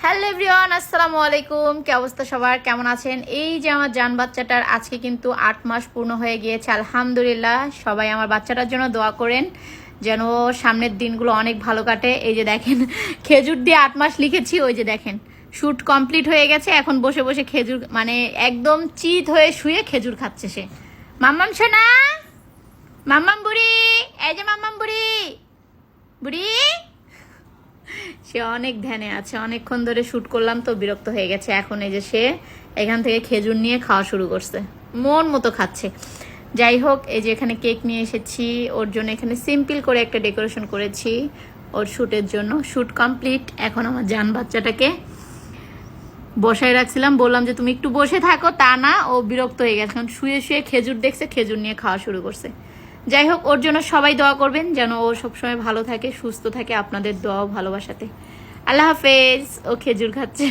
Hello everyone, আসসালামু আলাইকুম। কি অবস্থা সবার, কেমন আছেন? এই যে আমার জান বাচ্চাটার আজকে কিন্তু 8 মাস পূর্ণ হয়ে গিয়েছে, আলহামদুলিল্লাহ। সবাই আমার বাচ্চাটার জন্য দোয়া করেন যেন সামনের দিনগুলো অনেক ভালো কাটে। এই যে দেখেন, খেজুর দিয়ে 8 মাস লিখেছি। ওই যে দেখেন, শ্যুট কমপ্লিট হয়ে গেছে। এখন বসে বসে খেজুর, মানে একদম চিত হয়ে শুয়ে খেজুর খাচ্ছে সে। মাম্মাম সোনা, মাম্মাম বুড়ি, এই যে মাম্মাম বুড়ি, বুড়ি। সে অনেক ধ্যানে আছে, অনেকক্ষণ ধরে শ্যুট করলাম তো বিরক্ত হয়ে গেছে। এখন এই যে সে এখান থেকে খেজুর নিয়ে খাওয়া শুরু করছে, মন মতো খাচ্ছে। যাই হোক, এই যে এখানে কেক নিয়ে এসেছি ওর জন্য। এখানে সিম্পল করে একটা ডেকোরেশন করেছি ওর শ্যুটের জন্য। Shoot complete. এখন আমার জান বাচ্চাটাকে বসায় রাখছিলাম, বললাম যে তুমি একটু বসে থাকো, তা না, ও বিরক্ত হয়ে গেছে। এখন শুয়ে শুয়ে খেজুর দেখছে, খেজুর নিয়ে খাওয়া শুরু করছে। যাই হোক, ওর জন্য সবাই দোয়া করবেন যেন ও সবসময় ভালো থাকে, সুস্থ থাকে, আপনাদের দোয়া ও ভালোবাসাতে। আল্লাহ হাফেজ। ও খেজুর খাচ্ছে।